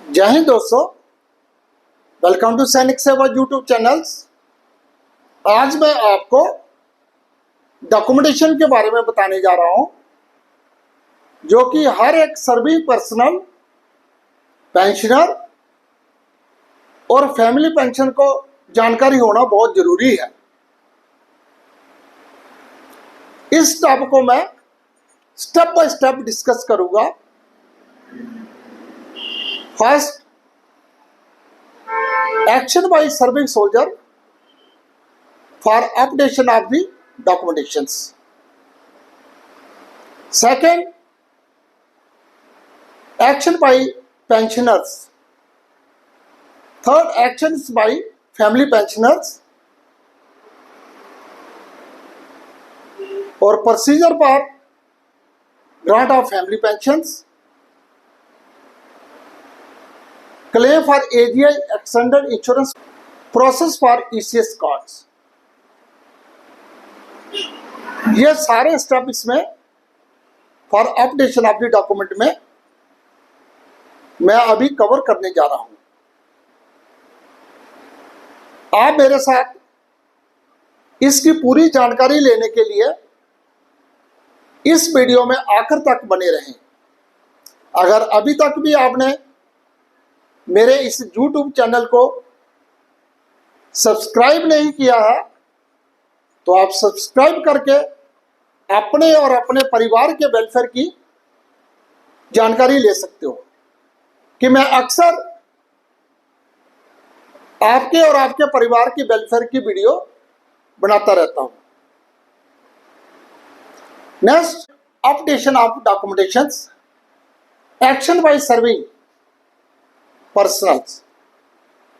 जय हिंद दोस्तों, welcome to सैनिक सेवा यूट्यूब चैनल्स। आज मैं आपको डॉक्यूमेंटेशन के बारे में बताने जा रहा हूं, जो कि हर एक सर्विस पर्सनल, पेंशनर और फैमिली पेंशन को जानकारी होना बहुत जरूरी है। इस टॉपिक को मैं स्टेप बाय स्टेप डिस्कस करूंगा। First, action by serving soldier for updation of the documentations. Second, action by pensioners. Third, actions by family pensioners or procedure for grant of family pensions. Claim for AGI extended insurance, process for ECS cards. ये सारे step इसमें for updation of the document में मैं अभी cover करने जा रहा हूं। आप मेरे साथ इसकी पूरी जानकारी लेने के लिए इस वीडियो में आखिर तक बने रहें। अगर अभी तक भी आपने मेरे इस YouTube चैनल को सब्सक्राइब नहीं किया है तो आप सब्सक्राइब करके अपने और अपने परिवार के वेलफेयर की जानकारी ले सकते हो कि मैं अक्सर आपके और आपके परिवार की वेलफेयर की वीडियो बनाता रहता हूं। Next, updation of documentations, action by serving personnels.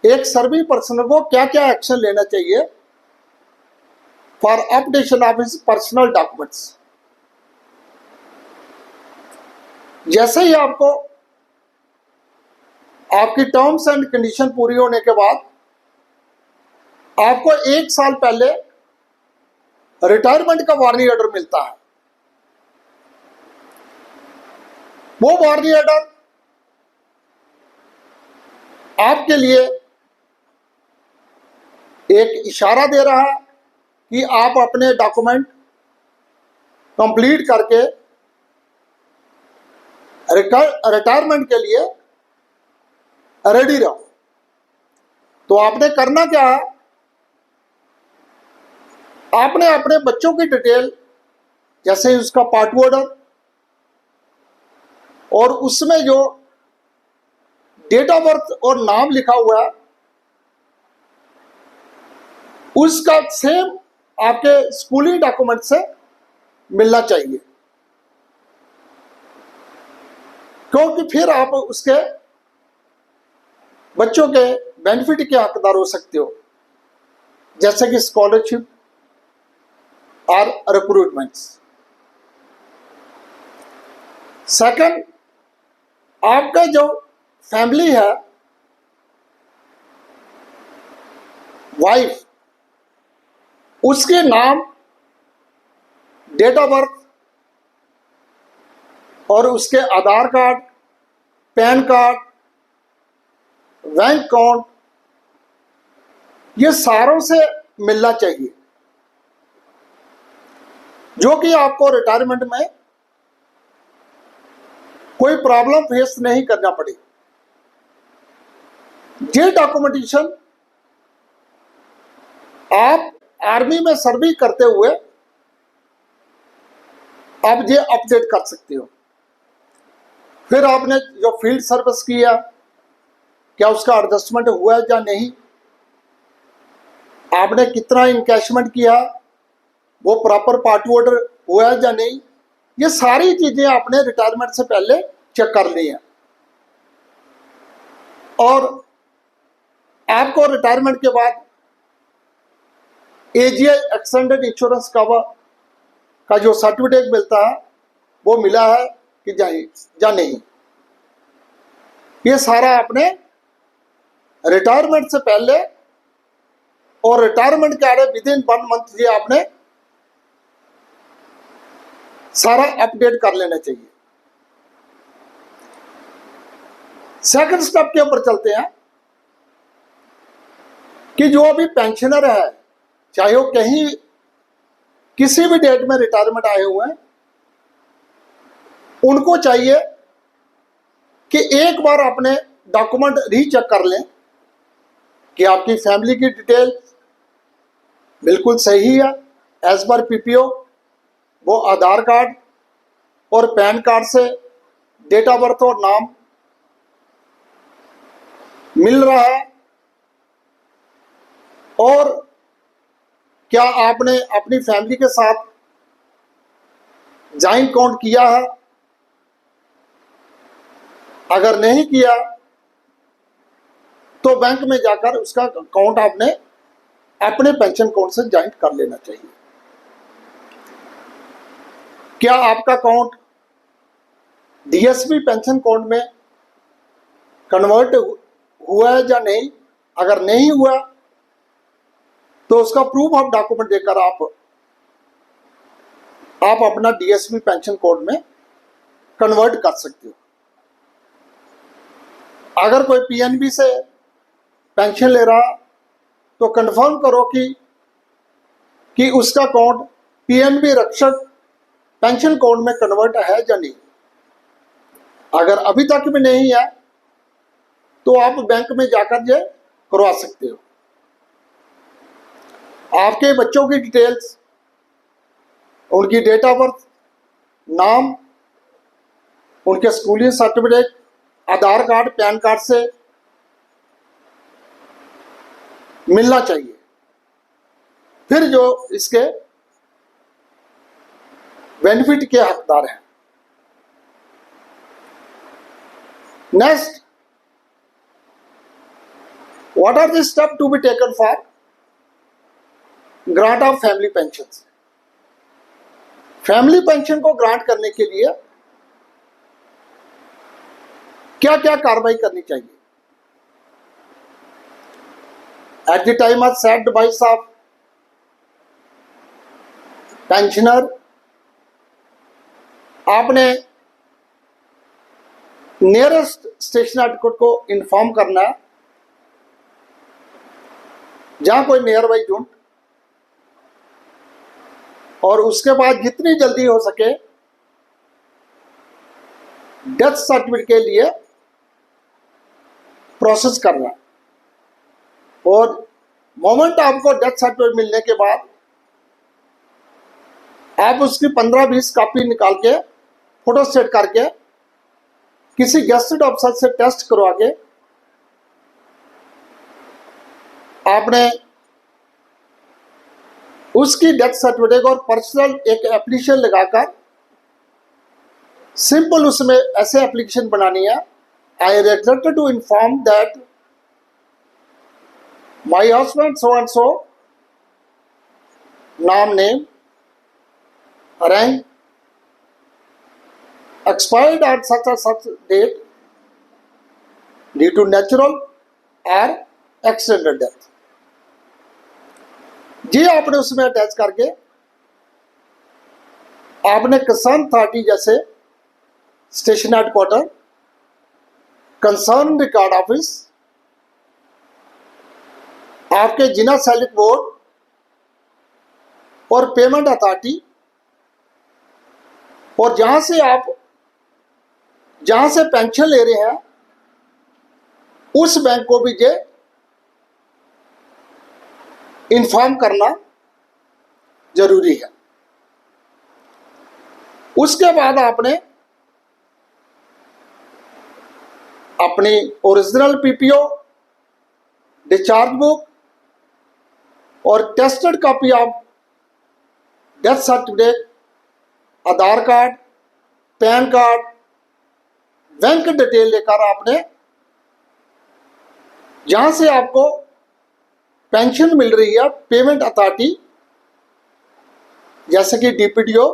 एक सर्विंग पर्सन को क्या क्या एक्शन लेना चाहिए for updation of his personal documents. जैसे ही आपको आपकी टर्म्स एंड कंडीशन पूरी होने के बाद आपको 1 साल पहले रिटायरमेंट का वार्निंग ऑर्डर मिलता है। वो वार्निंग ऑर्डर आपके लिए एक इशारा दे रहा है कि आप अपने डॉक्यूमेंट कंप्लीट करके रिटायरमेंट के लिए रेडी रहो। तो आपने करना क्या है, आपने अपने बच्चों की डिटेल, जैसे उसका पार्ट ऑर्डर और उसमें जो डेट ऑफ बर्थ और नाम लिखा हुआ है उसका सेम आपके स्कूलिंग डॉक्यूमेंट से मिलना चाहिए, क्योंकि फिर आप उसके बच्चों के बेनिफिट के हकदार हो सकते हो, जैसे कि स्कॉलरशिप और रिक्रूटमेंट्स। सेकंड, आपका जो फैमिली है, वाइफ, उसके नाम, डेट ऑफ बर्थ और उसके Aadhaar card, PAN card, bank account, ये सारों से मिलना चाहिए, जो कि आपको रिटायरमेंट में कोई प्रॉब्लम फेस नहीं करना पड़े। ये डॉक्यूमेंटेशन आप आर्मी में सर्विस करते हुए आप ये अपडेट कर सकते हो। फिर आपने जो फील्ड सर्विस किया, क्या उसका एडजस्टमेंट हुआ है या नहीं, आपने कितना इनकैशमेंट किया, वो प्रॉपर पार्टी ऑर्डर हुआ है या नहीं, ये सारी चीजें आपने रिटायरमेंट से पहले चेक कर ली है। और आपको रिटायरमेंट के बाद एजीआई एक्सटेंडेड इंश्योरेंस कवर का जो सर्टिफिकेट मिलता है वो मिला है कि या नहीं, ये सारा आपने रिटायरमेंट से पहले और रिटायरमेंट के आगे विदिन 1 मंथ ये आपने सारा अपडेट कर लेना चाहिए। सेकंड स्टेप के ऊपर चलते हैं कि जो अभी पेंशनर है, चाहे वो कहीं किसी भी डेट में रिटायरमेंट आए हुए हैं, उनको चाहिए कि एक बार अपने डॉक्यूमेंट रीचेक कर लें कि आपकी फैमिली की डिटेल बिल्कुल सही है एज पर पीपीओ। वो आधार कार्ड और पैन कार्ड से डेट ऑफ बर्थ और नाम मिल रहा है, और क्या आपने अपनी फैमिली के साथ जॉइंट अकाउंट किया है। अगर नहीं किया तो बैंक में जाकर उसका अकाउंट आपने अपने पेंशन अकाउंट से ज्वाइंट कर लेना चाहिए। क्या आपका अकाउंट डीएसपी पेंशन अकाउंट में कन्वर्ट हुआ है या नहीं। अगर नहीं हुआ तो उसका प्रूफ ऑफ डॉक्यूमेंट देकर आप अपना डीएसपी पेंशन कोड में कन्वर्ट कर सकते हो। अगर कोई पीएनबी से पेंशन ले रहा तो कंफर्म करो कि उसका अकाउंट पीएनबी रक्षक पेंशन अकाउंट में कन्वर्ट है या नहीं। अगर अभी तक भी नहीं है तो आप बैंक में जाकर ये करवा सकते हो। आपके बच्चों की डिटेल्स, उनकी डेट ऑफ बर्थ, नाम, उनके स्कूलिंग सर्टिफिकेट, आधार कार्ड, पैन कार्ड से मिलना चाहिए। फिर जो इसके बेनिफिट के हकदार हैं। Next, what are the step to be taken for grant of family pension. Family pension को ग्रांट करने के लिए क्या क्या कार्रवाई करनी चाहिए। At the time of sad device of pensioner, आपने नियरेस्ट स्टेशन एडवोकेट को इन्फॉर्म करना है, जहां कोई नियर बाई यूनिट, और उसके बाद जितनी जल्दी हो सके डेथ सर्टिफिकेट के लिए प्रोसेस करना। और मोमेंट आपको डेथ सर्टिफिकेट मिलने के बाद आप उसकी 15-20 कॉपी निकाल के फोटो स्टेट करके किसी गेस्टेड ऑफिसर से टेस्ट करवा के आपने उसकी डेथ सर्टिफिकेट और पर्सनल एक एप्लीकेशन लगाकर सिंपल उसमें ऐसे एप्लीकेशन बनानी है। I regret to inform that my husband so and so, नाम, name, rank, expired at such and such date due to natural or accidental death। जी आपने उसमें अटैच करके आपने कंसर्न अथॉरिटी जैसे station headquarter, concern record office, आपके जिला सैनिक board और पेमेंट अथॉरिटी, और जहां से पेंशन ले रहे हैं उस बैंक को भी ये इन्फॉर्म करना जरूरी है। उसके बाद आपने अपनी ओरिजिनल पीपीओ, डिस्चार्ज बुक और tested copy of death certificate, Aadhaar card, PAN card, bank detail लेकर आपने जहां से आपको पेंशन मिल रही है, पेमेंट अथॉरिटी जैसे कि डीपीडीओ,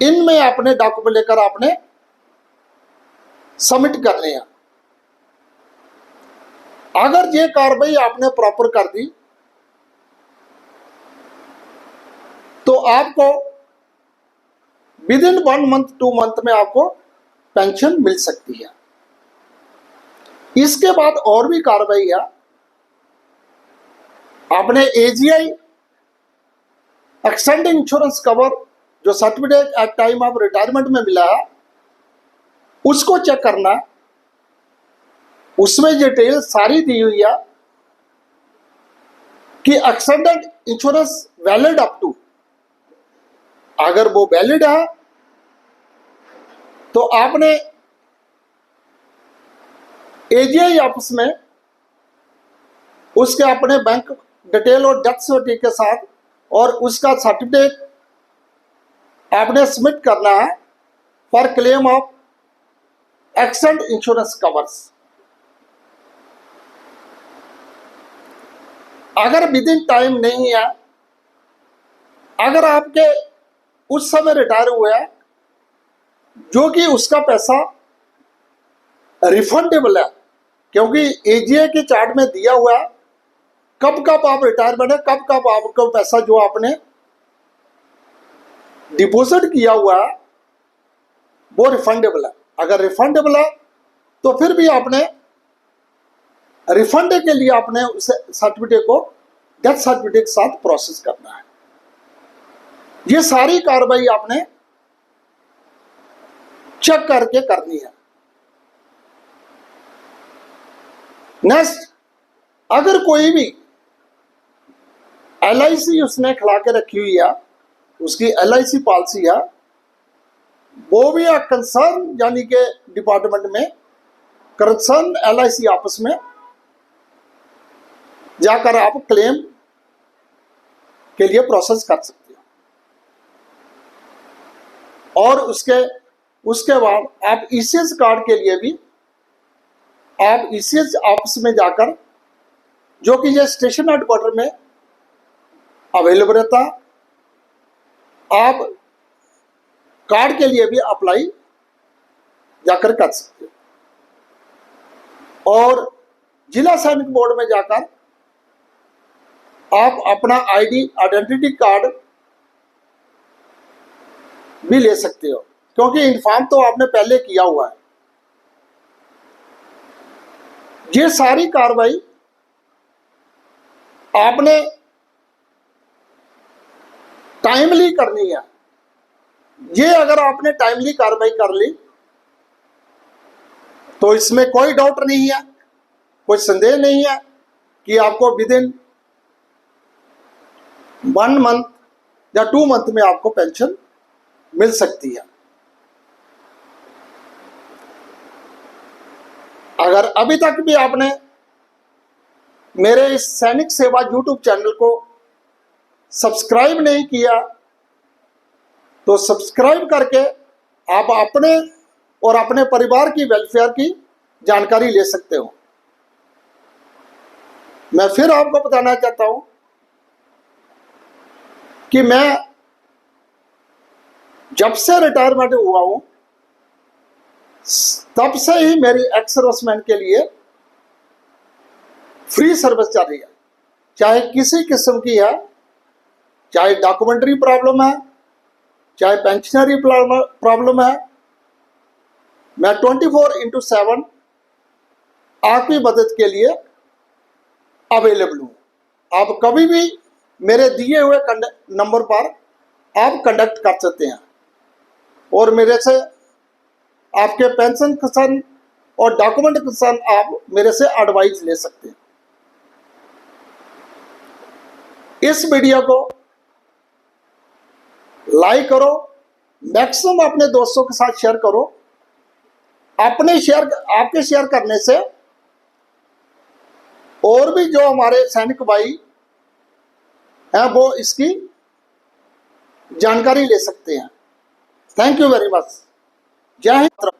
इनमें अपने डॉक्यूमेंट लेकर आपने सबमिट करने हैं। अगर ये कार्रवाई आपने प्रॉपर कर दी तो आपको विद इन 1 मंथ 2 मंथ में आपको पेंशन मिल सकती है। इसके बाद और भी कार्रवाई है, आपने एजीआई एक्सटेंड इंश्योरेंस कवर जो certificate at time of retirement में मिला है उसको चेक करना। उसमें डिटेल सारी दी हुई है कि extended insurance valid up to, अगर वो वैलिड है तो आपने एजीआई ऑफिस में उसके अपने बैंक डिटेल और डेथ सर्टिफिकेट के साथ और उसका सर्टिफिकेट आपने सबमिट करना है for claim of extend insurance covers. अगर विद इन टाइम नहीं है, अगर आपके उस समय रिटायर हुए हैं जो कि उसका पैसा रिफंडेबल है, क्योंकि एजीए के चार्ट में दिया हुआ है कब कब आप रिटायरमेंट है, कब कब आपको पैसा जो आपने डिपॉजिट किया हुआ है वो रिफंडेबल है। अगर रिफंडेबल है तो फिर भी आपने रिफंड के लिए आपने उस सर्टिफिकेट को डेथ सर्टिफिकेट के साथ प्रोसेस करना है। ये सारी कार्रवाई आपने चेक करके करनी है। नेक्स्ट, अगर कोई भी एलआईसी उसने खिला के रखी हुई है, उसकी एलआईसी पॉलिसी है, वो भी कंसर्न यानी के डिपार्टमेंट में कंसर्न एलआईसी ऑफिस में जाकर आप क्लेम के लिए प्रोसेस कर सकते हो। और उसके बाद आप ईसीएस कार्ड के लिए भी आप ईसीएस ऑफिस में जाकर, जो कि ये स्टेशन हेडक्वार्टर में अवेलेबल रहता, आप कार्ड के लिए भी अप्लाई जाकर कर सकते हो। और जिला सैनिक बोर्ड में जाकर आप अपना आइडेंटिटी कार्ड भी ले सकते हो, क्योंकि इन्फॉर्म तो आपने पहले किया हुआ है। ये सारी कार्रवाई आपने टाइमली करनी है। ये अगर आपने टाइमली कार्रवाई कर ली तो इसमें कोई डाउट नहीं है, कोई संदेह नहीं है कि आपको विद इन 1 मंथ या 2 मंथ में आपको पेंशन मिल सकती है। अगर अभी तक भी आपने मेरे इस सैनिक सेवा यूट्यूब चैनल को सब्सक्राइब नहीं किया तो सब्सक्राइब करके आप अपने और अपने परिवार की वेलफेयर की जानकारी ले सकते हो। मैं फिर आपको बताना चाहता हूं कि मैं जब से रिटायरमेंट हुआ हूं तब से ही मेरी एक्स सर्विसमैन के लिए फ्री सर्विस चल रही है, चाहे किसी किस्म की है, चाहे डॉक्यूमेंट्री प्रॉब्लम है, चाहे पेंशनरी प्रॉब्लम है। मैं 24/7 आपकी मदद के लिए अवेलेबल हूं। आप कभी भी मेरे दिए हुए नंबर पर आप कंडक्ट कर सकते हैं और मेरे से आपके पेंशन कंसर्न और डॉक्यूमेंट कंसर्न आप मेरे से एडवाइस ले सकते हैं। इस वीडियो को लाइक करो, मैक्सिमम अपने दोस्तों के साथ शेयर करो। आपके शेयर करने से और भी जो हमारे सैनिक भाई हैं वो इसकी जानकारी ले सकते हैं। Thank you very much. जय हिंद।